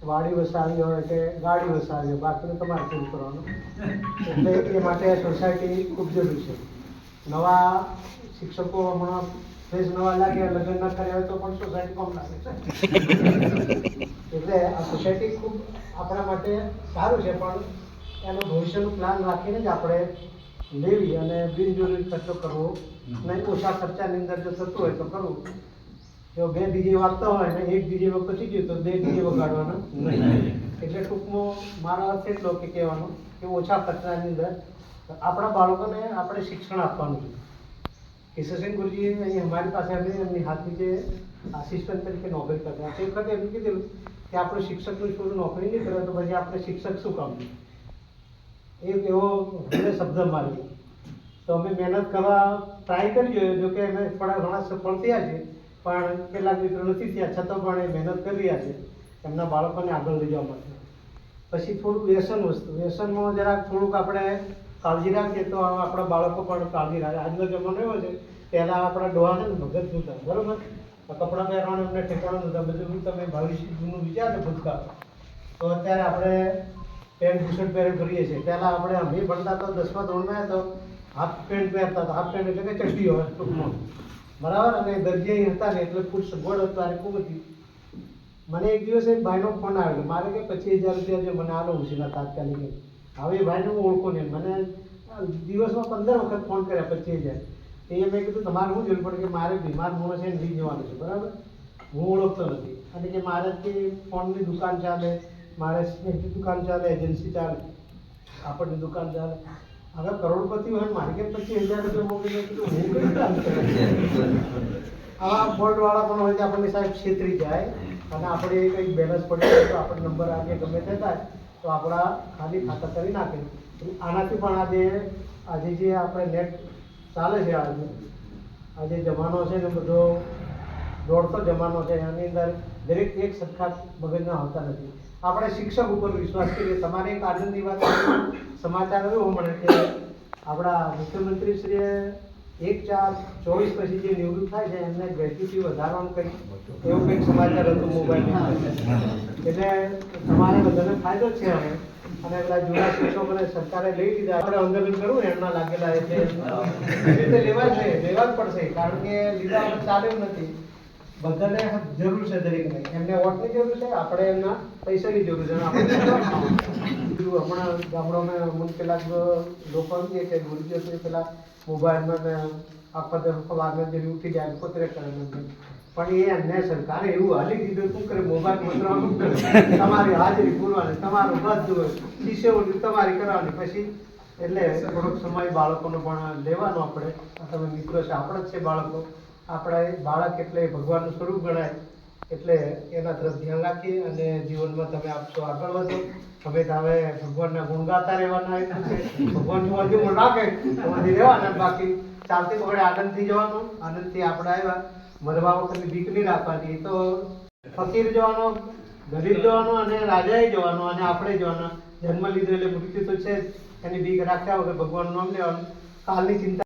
વાડી વસાવી હોય કે ગાડી વસાવી હોય, બાકીનું તમારે પૂરું કરવાનું. એટલે એ માટે સોસાયટી ખૂબ જરૂરી છે. નવા શિક્ષકો હમણાં ફેસ નવા લાગે, લગ્ન ના કર્યા હોય તો પણ સોસાયટી કમ લાગે છે. એટલે આ સોસાયટી ખૂબ આપણા માટે સારું છે, પણ એનું ભવિષ્યનું પ્લાન રાખીને જ આપણે લેવી અને બિનજરૂરી ખર્ચો કરવો નહીં. ઓછા ખર્ચાની અંદર જો થતું હોય તો કરવું. જો 2 ડીજે વાગતા હોય ને 1 ડીજે પતી ગયું તો 2 ડીજે વગાડવાના નહીં. એટલે ટૂંકમાં મારો અર્થ એટલો કે કહેવાનો કે ઓછા ખર્ચાની અંદર આપણા બાળકોને આપણે શિક્ષણ આપવાનું છે. કિશોરસિંહ ગુરુજી અહીં અમારી પાસે એમની હાથની જે આસિસ્ટન્ટ તરીકે નોકરી કરતા તે વખતે એમ કીધું કે આપણે શિક્ષકનું છોડું નોકરી નહીં કરે તો પછી આપણે શિક્ષક શું કામ? એક એવો મને શબ્દ માર્યો. તો અમે મહેનત કરવા ટ્રાય કરી જોઈએ. જો કે અમે થોડા ઘણા સફળ થયા છે, પણ કેટલાક મિત્રો નથી થયા, છતાં પણ એ મહેનત કરી રહ્યા છે એમના બાળકોને આગળ લઈ જવા માટે. પછી થોડુંક વ્યસનમાં જરાક થોડુંક આપણે કાળજી રાખીએ તો આપણા બાળકો પણ કાળજી રાખે. આજનો જમાનો એવો છે, પહેલાં આપણા ડોહા છે ને ભગત નહોતા, બરાબર? કપડાં પહેરવાનું એમને ઠેકાણું નહોતા. બધું તમે ભવિષ્ય જૂનું વિચાર ભૂતકાળ. તો અત્યારે આપણે પેન્ટ બુશર્ટ પહેરી ફરીએ છીએ. પહેલાં આપણે અમે ભણતા તો 10મા ધોરણમાં તો હાફ પેન્ટ પહેરતા હતા. હાફ પેન્ટ એટલે કે ચડ્ડી હોય ટૂંકમાં, બરાબર? અને દરજીયા હતા ને એટલે ખૂબ સગવડ અત્યારે ખૂબ હતી. મને એક દિવસ એક ભાઈનો ફોન આવેલો, મારે કે 25,000 રૂપિયા જો મને આલો ઉછીના તાત્કાલિક. હવે એ ભાઈને હું ઓળખું નહીં. મને દિવસમાં 15 વખત ફોન કર્યા 25,000. એ મેં કીધું તમારે શું જરૂર પડે? કે મારે બીમાર માણસ છે લઈ જવાનું છે, બરાબર? હું ઓળખતો નથી. અને કે મારે કે ફોનની દુકાન ચાલે, મારે સ્નેહની દુકાન ચાલે, એજન્સી ચાલે, કાપડની દુકાન ચાલે. હવે કરોડપતિ હોય મારે કે 25,000 રૂપિયા મોકલી કીધું હું કઈ કામ કરું? આવા બોર્ડવાળા પણ હોય કે આપણને સાહેબ છેતરી જાય અને આપણે કંઈક બેલેન્સ પડી જાય તો આપણે નંબર આગે ગમે તે થાય તો આપણા ખાલી ખાતા કરી નાખે. આનાથી પણ આજે જે આપણે નેટ ચાલે છે, આજે જમાનો છે ને બધો દોડતો જમાનો છે, એની અંદર દરેક એક સરખા મગજના હોતા નથી. આપણે શિક્ષક ઉપર વિશ્વાસ કરીએ. તમારે એક આનંદની વાત સમાચાર એવો મળે કે આપણા મુખ્યમંત્રીશ્રીએ 1/4/24 પછી જે નિવૃત્ત થાય છે એમને ગ્રેચ્યુટી વધારવાનું કંઈક એવું કંઈક સમાચાર હતું મોબાઈલમાં. એટલે તમારે બધાને ફાયદો છે હવે. અને પેલા જૂના શિક્ષકોને સરકારે લઈ લીધા. આપણે આંદોલન કરવું એમના લાગેલા એટલે એ રીતે લેવા જ પડશે, કારણ કે લીધા વગર ચાલે એમ નથી. બધાને જરૂર છે દરેકને. એમને વોટની જરૂર છે, આપણે એમના પૈસાની જરૂર છે. હમણાં ગામડામાં અમુક કેટલાક લોકો એમ કે ગુરુજીઓ પેલા મોબાઈલમાં આખો વાગને જેવી ઉઠી જાય પોતરે કરે. પણ એ એમને સરકારે એવું હાલી દીધું શું કરે? મોબાઈલ મંત્રવાનું કરે, તમારી હાજરી પૂરવાની, તમારું બધું શિષ્યવૃત્તિ તમારી કરવાની. પછી એટલે થોડોક સમય બાળકોનો પણ લેવાનો. આપણે તમે મિત્રો છે, આપણે જ છે બાળકો. આપણે બાળક એટલે ભગવાનનું સ્વરૂપ ગણાય. એટલે એના તરફ ધ્યાન રાખીએ અને જીવનમાં તમે આપશો આગળ વધો. હવે હવે ભગવાનના ગુણ ગાતા રહેવાના. ભગવાન હજુ રાખે તો રહેવાના. બાકી ચાલતી પકડે આનંદથી જવાનું. આનંદથી આપણે આવ્યા, મરવા વખતની બીક નહીં રાખવાની. તો ફકીર જવાનો, ગરીબ જવાનો અને રાજાએ જવાનો અને આપણે જવાના. જન્મ લીધો એટલે મૃત્યુ તો છે જ. એની બીક રાખ્યા વગર ભગવાનનું નામ લેવાનું. કાલની ચિંતા